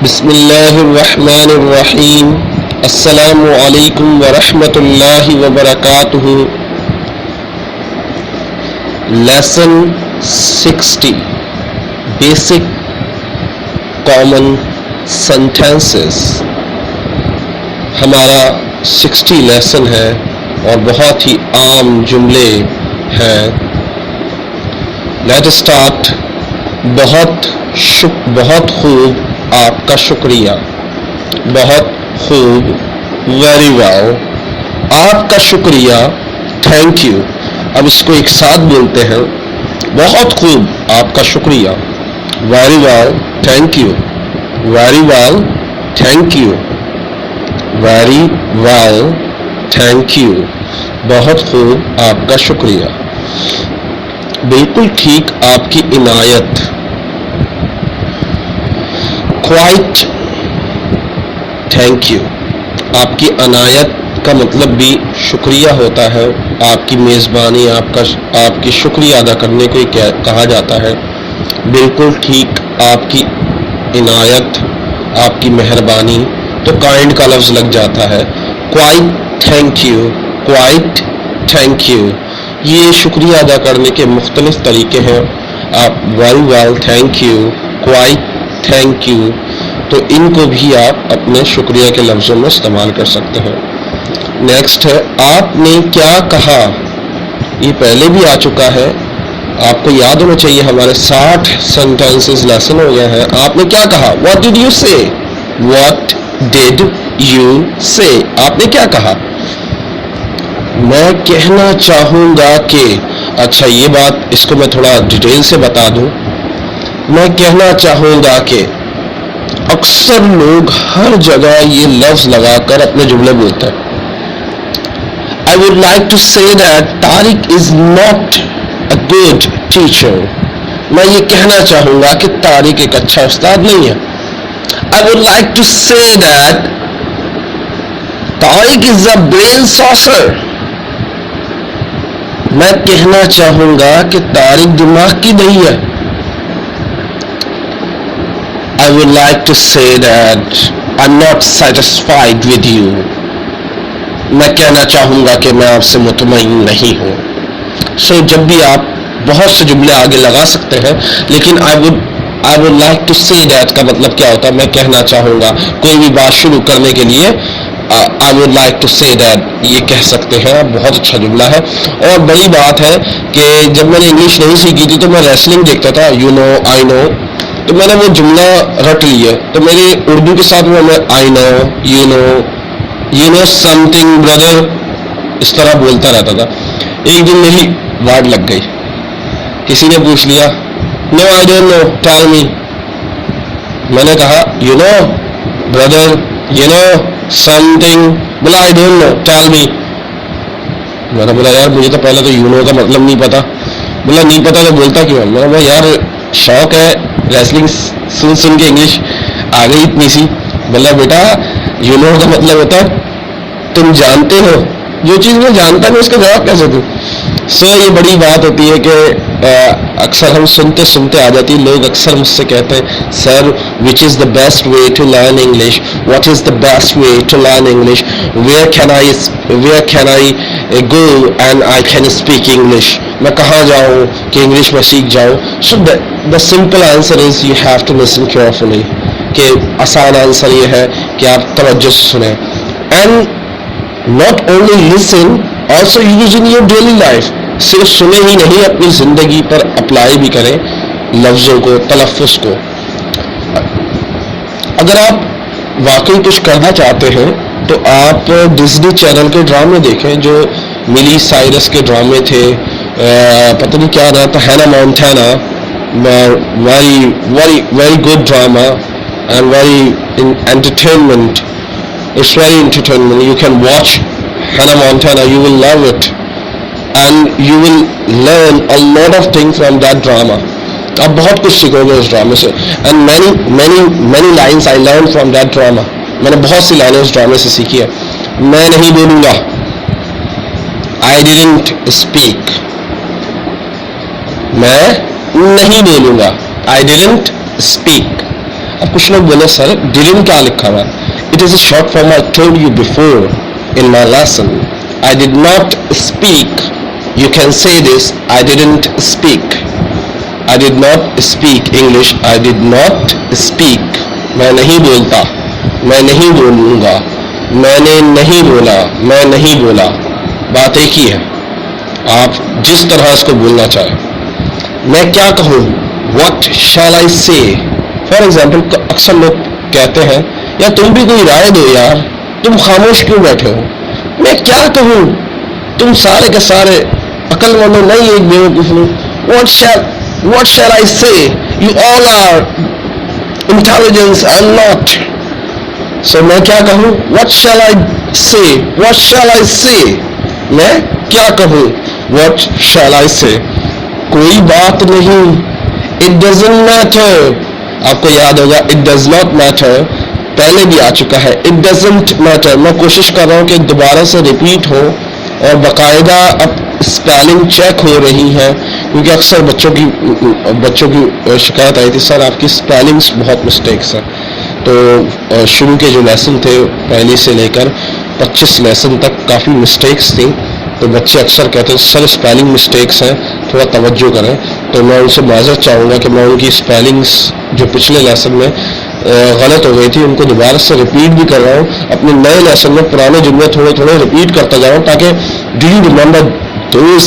بسم اللہ الرحمن الرحیم. السلام علیکم ورحمۃ اللہ وبرکاتہ. Lesson 60 basic common sentences. ہمارا 60 لیسن ہے اور بہت ہی عام جملے ہیں. Let start. بہت خوب، آپ کا شکریہ. بہت خوب، ویری ویل. آپ کا شکریہ، تھینک یو. اب اس کو ایک ساتھ بولتے ہیں. بہت خوب، آپ کا شکریہ. Very well, thank you. Very well, thank you. Very well, thank you. بہت خوب، آپ کا شکریہ. بالکل ٹھیک، آپ کی عنایت. Quite, thank you. آپ کی عنایت کا مطلب بھی شکریہ ہوتا ہے. آپ کی میزبانی، آپ کی شکریہ ادا کرنے کو کہا جاتا ہے. بالکل ٹھیک، آپ کی عنایت، آپ کی مہربانی. تو کائنڈ کا لفظ لگ جاتا ہے. Quite thank you. Quite thank you. یہ شکریہ ادا کرنے کے مختلف طریقے ہیں. آپ very well, thank you, quite thank you, تو ان کو بھی آپ اپنے شکریہ کے لفظوں میں استعمال کر سکتے ہیں. نیکسٹ ہے آپ نے کیا کہا. یہ پہلے بھی آ چکا ہے، آپ کو یاد ہونا چاہیے. ہمارے 60 سینٹینسز لیسن ہو گئے ہیں. آپ نے کیا کہا. واٹ ڈڈ یو سے. واٹ ڈڈ یو سے. آپ نے کیا کہا. میں کہنا چاہوں گا کہ. اچھا، یہ بات اس کو میں تھوڑا ڈیٹیل سے بتا دوں. میں کہنا چاہوں گا کہ اکثر لوگ ہر جگہ یہ لفظ لگا کر اپنے جملے بولتے ہیں. I would like to say that Tariq is not a good teacher. میں یہ کہنا چاہوں گا کہ طارق ایک اچھا استاد نہیں ہے. I would like to say that Tariq is a brain saucer. میں کہنا چاہوں گا کہ طارق دماغ کی دہی ہے. I would like to say that I'm not satisfied with you. میں کہنا چاہوں گا کہ میں آپ سے مطمئن نہیں ہوں. سو جب بھی آپ بہت سے جملے آگے لگا سکتے ہیں، لیکن I would like to say that کا مطلب کیا ہوتا ہے. میں کہنا چاہوں گا. کوئی بھی بات شروع کرنے کے لیے I would like to say that یہ کہہ سکتے ہیں. بہت اچھا جملہ ہے. اور بڑی بات ہے کہ جب میں نے انگلش نہیں سیکھی تھی تو میں ریسلنگ دیکھتا تھا. You know, I know. تو میں نے وہ جملہ رٹ لی ہے. تو میری اردو کے ساتھ میں I know, you know something brother, اس طرح بولتا رہتا تھا. ایک دن میری واٹ لگ گئی. کسی نے پوچھ لیا نو I don't know tell me. میں نے کہا you know brother, you know something. بولا I don't know tell me. میں نے بولا یار مجھے تو پہلے تو یو نو کا مطلب نہیں پتا. بولا نہیں پتا تو بولتا کیوں. میں نے بولا یار شوق ہے ریسلنگ سن کے انگلش آ گئی اتنی سی. بولا بیٹا یو نو کا مطلب ہوتا ہے تم جانتے ہو. جو چیز میں جانتا نہیں اس کا جواب کیسے دوں. سو یہ بڑی بات ہوتی ہے کہ اکثر ہم سنتے سنتے آ جاتی. لوگ اکثر مجھ سے کہتے ہیں sir which is the best way to learn English. What is the best way to learn English. Where can I go and I can speak English. میں کہاں جاؤں کہ انگلش میں سیکھ جاؤں. So the simple answer is you have to listen carefully. کہ آسان answer یہ ہے کہ آپ توجہ سے سنیں. And not only listen, also use in your daily life. صرف سنیں ہی نہیں، اپنی زندگی پر اپلائی بھی کریں لفظوں کو، تلفظ کو. اگر آپ واقعی کچھ کرنا چاہتے ہیں تو آپ ڈزنی چینل کے ڈرامے دیکھیں. جو ملی سائرس کے ڈرامے تھے، پتہ نہیں کیا نام تھا، Hannah Montana. Very very very good drama and very entertainment. It's very entertainment. You can watch Hannah Montana. You will love it and you will learn a lot of things from that drama. آپ بہت کچھ سیکھو گے اس ڈرامے سے. And many lines I learned from that drama. میں نے بہت سی لائنیں اس ڈرامے سے سیکھی ہے. میں نہیں بولوں گا. I didn't speak. میں نہیں بولوں گا. I didn't speak. اب کچھ لوگ بولے سر ڈیڈنٹ کیا لکھا ہوا ہے؟ It is a short form I told you before in my lesson. I did not speak. You can say this. I didn't speak. I did not speak English. I did not speak. میں نہیں بولتا, میں نہیں بولوں گا, میں نے نہیں بولا, میں نہیں بولا. بات ایک ہی ہے, آپ جس طرح اس کو بولنا چاہیں. میں کیا کہوں, what shall I say. For example اکثر لوگ کہتے ہیں یا تم بھی کوئی رائے دو یار, تم خاموش کیوں بیٹھے ہو, میں کیا کہوں, تم سارے کے سارے عقل مند ہو, نہیں ایک بیوقوف ہوں. what shall I say, you all are intelligence, I am not. so میں کیا کہوں, what shall I say, what shall I say, میں کیا کہوں, what shall I say. کوئی بات نہیں, it doesn't matter. آپ کو یاد ہوگا it does not matter پہلے بھی آ چکا ہے. It doesn't metre. میں کوشش کر رہا ہوں کہ دوبارہ سے ریپیٹ ہو اور باقاعدہ اب اسپیلنگ چیک ہو رہی ہے, کیونکہ اکثر بچوں کی شکایت آئی تھی سر آپ کی اسپیلنگس بہت مسٹیکس ہیں. تو شروع کے جو لیسن تھے پہلی سے لے کر 25 لیسن تک کافی مسٹیکس تھیں, تو بچے اکثر کہتے ہیں سر اسپیلنگ مسٹیکس ہیں, تھوڑا توجہ کریں. تو میں ان سے معذرت چاہوں گا کہ میں ان کی اسپیلنگس جو پچھلے لیسن میں غلط ہو گئی تھی ان کو دوبارہ سے ریپیٹ بھی کر رہا ہوں. اپنے نئے لیسن میں پرانے جملے تھوڑے تھوڑے ریپیٹ کرتا جا رہا ہوں تاکہ do you remember those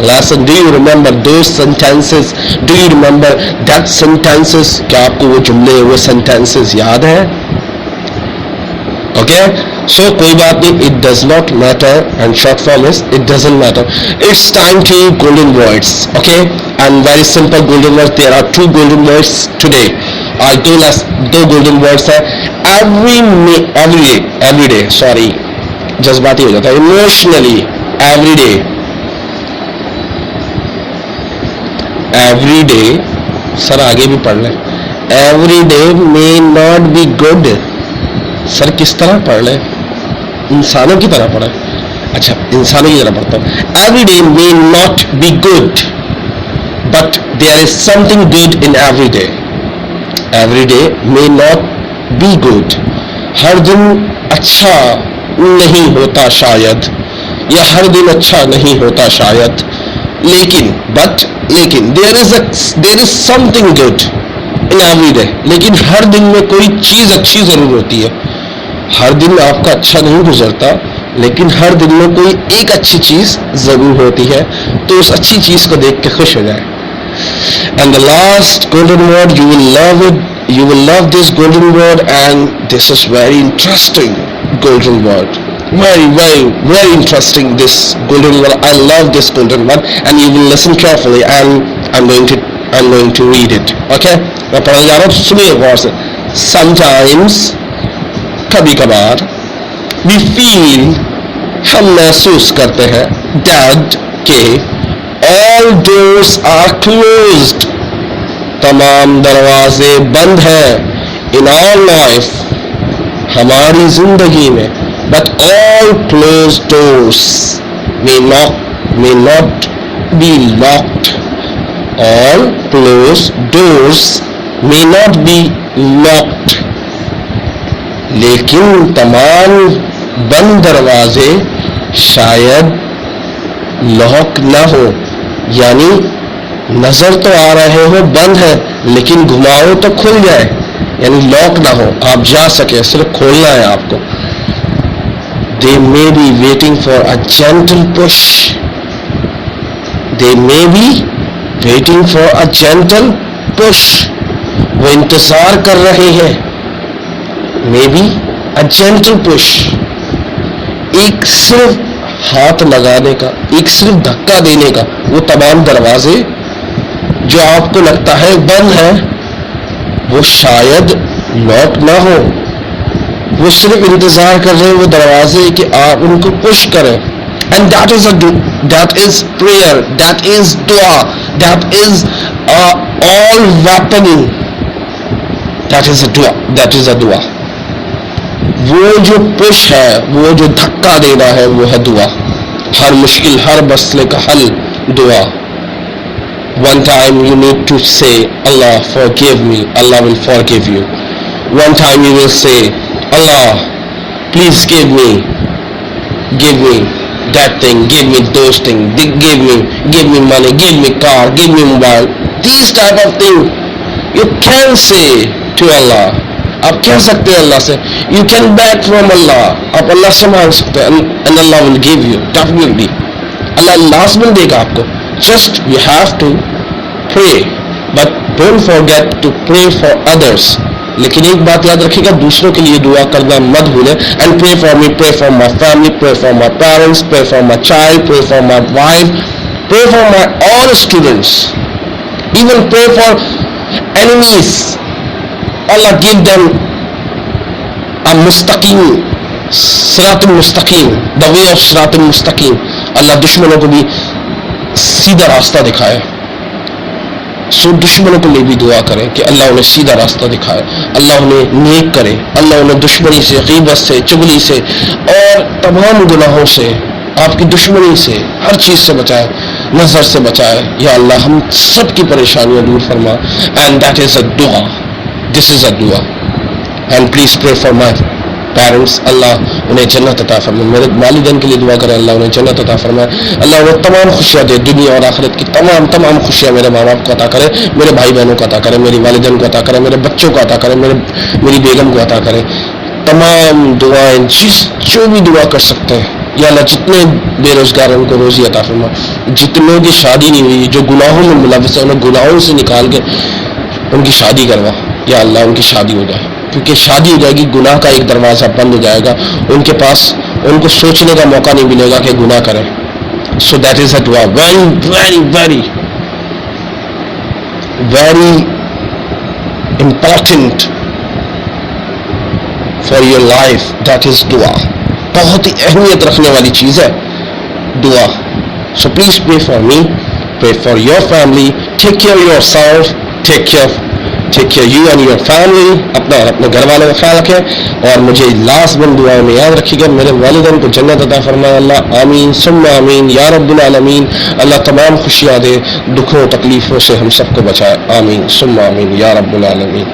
lesson, do you remember those sentences, do you remember that sentences. کیا آپ کو وہ جملے وہ سینٹینسز یاد ہیں؟ اوکے سو کوئی بات نہیں, it does not matter and short form is it doesn't matter. It's time to golden words. Okay and very simple golden words. There are 2 golden words today. آج دو گولڈن ورڈس ہیں. Every day sorry جذباتی ہو جاتا ہے, emotionally every day. سر آگے بھی پڑھ لیں. Every day may not be good. سر کس طرح پڑھ لیں؟ انسانوں کی طرح پڑھیں. اچھا انسانوں کی طرح پڑھتا ہوں. Every day may not be good but there is something good in every day. Every day may not be good. ہر دن اچھا نہیں ہوتا شاید, یا ہر دن اچھا نہیں ہوتا شاید, لیکن there is something good in every day. لیکن ہر دن میں کوئی چیز اچھی ضرور ہوتی ہے. ہر دن آپ کا اچھا نہیں گزرتا, لیکن ہر دن میں کوئی ایک اچھی چیز ضرور ہوتی ہے, تو اس اچھی چیز کو دیکھ کے خوش ہو جائے. And the last golden word, you will love it. You will love this golden word, and this is very interesting golden word. Very interesting this golden word. I love this golden word, and you will listen carefully. And I'm going to read it. Okay? میں پڑھنے جا رہا ہوں, سنیے غور سے. Sometimes, کبھی کبھار, we feel, ہم محسوس کرتے ہیں, that کہ all doors are closed. تمام دروازے بند ہیں. In our life, ہماری زندگی میں. But all closed doors may not be locked. All closed doors may not be locked. لیکن تمام بند دروازے شاید لاک نہ ہو. یعنی نظر تو آ رہے ہو بند ہے, لیکن گھماؤ تو کھل جائے, یعنی لاک نہ ہو, آپ جا سکے, صرف کھولنا ہے آپ کو. They may be waiting for a gentle push. They may be waiting for a gentle push. وہ انتظار کر رہے ہیں. Maybe a gentle push. ایک صرف ہاتھ لگانے کا, ایک صرف دھکا دینے کا. وہ تمام دروازے جو آپ کو لگتا ہے بند ہیں, وہ شاید لاک نہ ہو. وہ صرف انتظار کر رہے ہیں وہ دروازے کہ آپ ان کو پش کریں. And that is prayer, that is dua, that is all weapon, that is a dua. وہ جو پش ہے, وہ جو دھکا دینا ہے, وہ ہے دعا. ہر مشکل, ہر مسئلے کا حل دعا. One time you need to say, Allah forgive me, Allah will forgive you. One time you will say, Allah, please give me that thing, give me those things, give me money, give me car, give me mobile. These type of things you can say to Allah. آپ کہہ سکتے ہیں اللہ سے. You can beg from Allah. آپ اللہ سے مانگ سکتے ہیں and Allah will give you definitely. اللہ لازماً دے گا آپ کو. Just you have to pray, but don't forget to pray for others. لیکن ایک بات یاد رکھیے گا, دوسروں کے لیے دعا کرنا مت بھولیں. And pray for me, pray for my family, pray for my parents, pray for my child, pray for my wife, pray for my all students, even pray for enemies. Allah give them a mustaqim, sirat al-mustaqim, the way of sirat al-mustaqim. اللہ دشمنوں کو بھی سیدھا راستہ دکھائے. سو دشمنوں کے لیے بھی دعا کریں کہ اللہ انہیں سیدھا راستہ دکھائے, اللہ انہیں نیک کرے, اللہ انہیں دشمنی سے, غیبت سے, چغلی سے اور تمام گناہوں سے, آپ کی دشمنی سے, ہر چیز سے بچائے, نظر سے بچائے. یا اللہ ہم سب کی پریشانیاں دور فرما. And that is a dua. This is a dua. And please pray for my parents. اللہ انہیں جنت عطا فرمائے. میرے والدین کے لیے دعا کریں, اللہ انہیں جنت عطا فرمائے. اللہ انہیں تمام خوشیاں دے, دنیا اور آخرت کی تمام خوشیاں میرے ماں باپ کو عطا کرے, میرے بھائی بہنوں کو عطا کرے, میری والدین کو عطا کرے, میرے بچوں کو عطا کرے, میری بیگم کو عطا کرے. تمام دعائیں جو بھی دعا کر سکتے ہیں. یا اللہ جتنے بے روزگار ہیں ان کو روزی عطا فرما, جتنوں کی شادی نہیں ہوئی, جو گناہوں میں ملوث ہیں انہیں گناہوں سے نکال کے ان کی شادی کروا. یا اللہ ان کی شادی ہو جائے, کیونکہ شادی ہو جائے گی گناہ کا ایک دروازہ بند ہو جائے گا, ان کے پاس ان کو سوچنے کا موقع نہیں ملے گا کہ گناہ کریں. سو دیٹ از اے دعا, very very very very important for your life. That is دعا. بہت ہی اہمیت رکھنے والی چیز ہے دعا. So please pray for me, pray for your family, take care your self, take care you and your family. اپنا اور اپنے گھر والوں کا خیال رکھیں, اور مجھے لازماً دعاؤں میں یاد رکھیے گا. میرے والدین کو جنت عطا فرمائے اللہ, آمین ثم آمین یا رب العالمین. اللہ تمام خوشیاں دے, دکھوں تکلیفوں سے ہم سب کو بچائے, آمین ثم آمین یا رب العالمین.